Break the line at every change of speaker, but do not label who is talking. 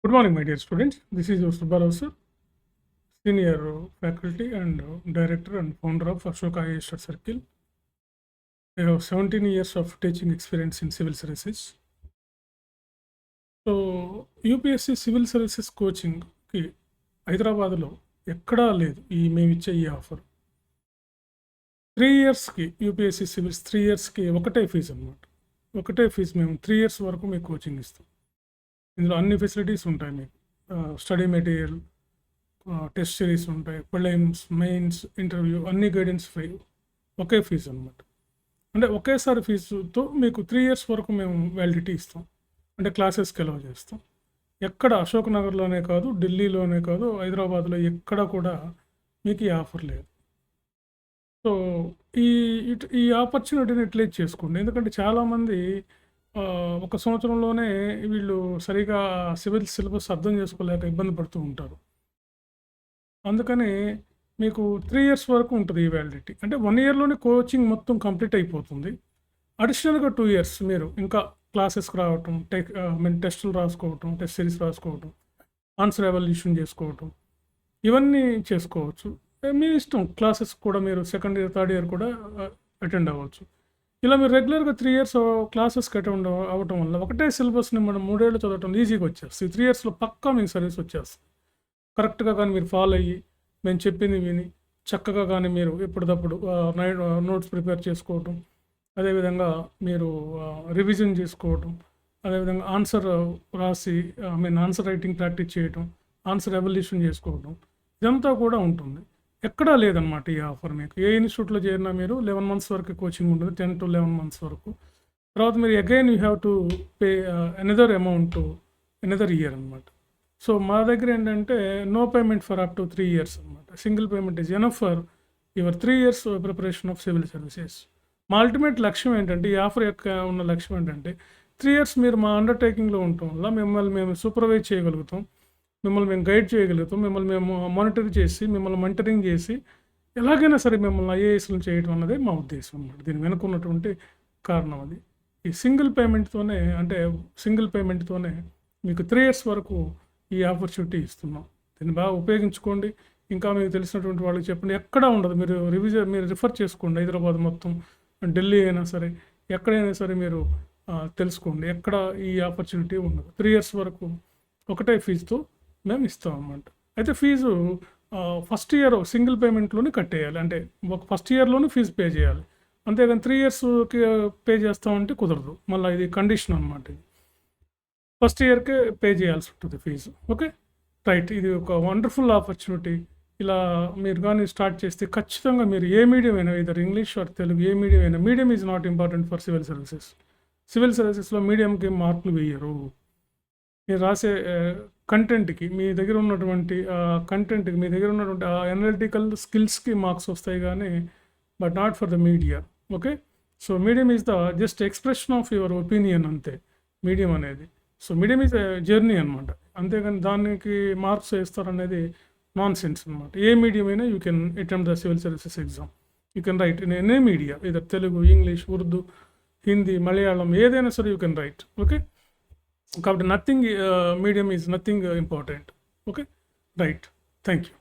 Good morning, my dear students. This is your Subbarao sir, Senior Faculty and Director and Founder of Ashoka IAS Circle. I have 17 years of teaching experience in civil services. So, UPSC civil services coaching ki హైదరాబాద్లో ఎక్కడా లేదు మేము ఇచ్చే ఈ offer. 3 ఇయర్స్కి UPSC civils 3 ఇయర్స్కి ఒకటే fee అనమాట. ఒకటే ఫీజు. మేము 3 ఇయర్స్ వరకు మీకు కోచింగ్ ఇస్తాం. ఇందులో అన్ని ఫెసిలిటీస్ ఉంటాయి మీకు. స్టడీ మెటీరియల్, టెస్ట్ సిరీస్ ఉంటాయి, ప్రిలిమ్స్, మెయిన్స్, ఇంటర్వ్యూ, అన్ని గైడెన్స్ ఫ్రీ. ఒకే ఫీజు అనమాట. అంటే ఒకేసారి ఫీజుతో మీకు 3 ఇయర్స్ వరకు మేము వ్యాలిడిటీ ఇస్తాం. అంటే క్లాసెస్కి అలౌ చేస్తాం. ఎక్కడ అశోక్ నగర్లోనే కాదు, ఢిల్లీలోనే కాదు, హైదరాబాద్లో ఎక్కడ కూడా మీకు ఈ ఆఫర్ లేదు. సో ఈ ఆపర్చునిటీని యూటిలైజ్ చేసుకోండి. ఎందుకంటే చాలామంది ఒక సంవత్సరంలోనే వీళ్ళు సరిగా సివిల్ సిలబస్ అర్థం చేసుకోలేక ఇబ్బంది పడుతూ ఉంటారు. అందుకని మీకు 3 ఇయర్స్ వరకు ఉంటుంది ఈ వ్యాలిడిటీ. అంటే 1 ఇయర్లోనే కోచింగ్ మొత్తం కంప్లీట్ అయిపోతుంది. అడిషనల్గా 2 ఇయర్స్ మీరు ఇంకా క్లాసెస్కి రావటం, టెస్టులు రాసుకోవటం, టెస్ట్ సిరీస్ రాసుకోవటం, ఆన్సర్ ఎవల్యూషన్ చేసుకోవటం, ఇవన్నీ చేసుకోవచ్చు. మీ ఇష్టం. క్లాసెస్ కూడా మీరు సెకండ్ ఇయర్, థర్డ్ ఇయర్ కూడా అటెండ్ అవ్వచ్చు. ఇలా మీరు రెగ్యులర్గా 3 ఇయర్స్ క్లాసెస్కి అటెండ్ అవ్వటం వల్ల ఒకటే సిలబస్ని మనం 3 ఏళ్ళు చదవటం ఈజీగా వచ్చేస్తుంది. 3 ఇయర్స్లో పక్కా మీకు సర్వీస్ వచ్చేస్తుంది. కరెక్ట్గా కానీ మీరు ఫాలో అయ్యి మేము చెప్పింది విని చక్కగా కానీ మీరు ఎప్పటికప్పుడు నోట్స్ ప్రిపేర్ చేసుకోవటం, అదేవిధంగా మీరు రివిజన్ చేసుకోవటం, అదేవిధంగా ఆన్సర్ రాసి ఆన్సర్ రైటింగ్ ప్రాక్టీస్ చేయటం, ఆన్సర్ ఎవల్యూషన్ చేసుకోవటం, ఇదంతా కూడా ఉంటుంది. ఎక్కడా లేదనమాట ఈ ఆఫర్. మీకు ఏ ఇన్స్టిట్యూట్లో చేరినా మీరు 11 మంత్స్ వరకు కోచింగ్ ఉంటుంది, 10 to 11 మంత్స్ వరకు. తర్వాత మీరు again you have to pay another amount another year అనమాట. సో మా దగ్గర ఏంటంటే no payment for up to 3 years అనమాట. Single payment is enough for your 3 years preparation of civil services. మా అల్టిమేట్ లక్ష్యం ఏంటంటే, ఈ ఆఫర్ యొక్క ఉన్న లక్ష్యం ఏంటంటే 3 ఇయర్స్ మీరు మా అండర్టేకింగ్లో ఉండటం వల్ల మిమ్మల్ని మేము సూపర్వైజ్ చేయగలుగుతాం, మిమ్మల్ని మేము గైడ్ చేయగలుగుతాం, మిమ్మల్ని మేము మానిటర్ చేసి, మిమ్మల్ని మెంటరింగ్ చేసి ఎలాగైనా సరే మిమ్మల్ని ఐఏఎస్లను చేయడం అన్నదే మా ఉద్దేశం అన్నమాట. దీని వెనుకున్నటువంటి కారణం అది. ఈ సింగిల్ పేమెంట్తోనే మీకు 3 ఇయర్స్ వరకు ఈ ఆపర్చునిటీ ఇస్తున్నాం. దీన్ని బాగా ఉపయోగించుకోండి. ఇంకా మీకు తెలిసినటువంటి వాళ్ళకి చెప్పండి. ఎక్కడా ఉండదు. మీరు రిఫర్ చేసుకోండి. హైదరాబాద్ మొత్తం, ఢిల్లీ అయినా సరే, ఎక్కడైనా సరే మీరు తెలుసుకోండి. ఎక్కడ ఈ ఆపర్చునిటీ ఉండదు. 3 ఇయర్స్ వరకు ఒకటే ఫీజుతో మేము ఇస్తాం అన్నమాట. అయితే ఫీజు ఫస్ట్ ఇయర్ సింగిల్ పేమెంట్లోనే కట్టేయాలి. అంటే ఒక ఫస్ట్ ఇయర్లోనే ఫీజు పే చేయాలి. అంతేగాని 3 ఇయర్స్కి పే చేస్తామంటే కుదరదు. మళ్ళీ ఇది కండిషన్ అనమాట. ఇది ఫస్ట్ ఇయర్కే పే చేయాల్సి ఉంటుంది ఫీజు. Okay, right. ఇది ఒక వండర్ఫుల్ ఆపర్చునిటీ. ఇలా మీరు కానీ స్టార్ట్ చేస్తే ఖచ్చితంగా మీరు ఏ మీడియం అయినా, ఇదర్ ఇంగ్లీష్ ఆర్ తెలుగు, ఏ మీడియం అయినా, medium is not important for civil services. Civil సర్వీసెస్లో మీడియంకి మార్కులు వేయరు. మీరు రాసే కంటెంట్కి, మీ దగ్గర ఉన్నటువంటి కంటెంట్కి, మీ దగ్గర ఉన్నటువంటి అనలిటికల్ స్కిల్స్కి మార్క్స్ వస్తాయి కానీ, but not for the media. Okay, so medium is the just expression of your opinion అంతే మీడియం అనేది. సో మీడియం ఈజ్ జర్నీ అనమాట. అంతేగాని దానికి మార్క్స్ వేస్తారనేది నాన్ సెన్స్ అనమాట. ఏ మీడియం అయినా you can attempt the civil services exam. You can write in any media, either Telugu, English, Urdu, Hindi, Malayalam, ఏదైనా సరే you can write. Okay, కాబట్టి medium is nothing important. Okay, right. Thank you.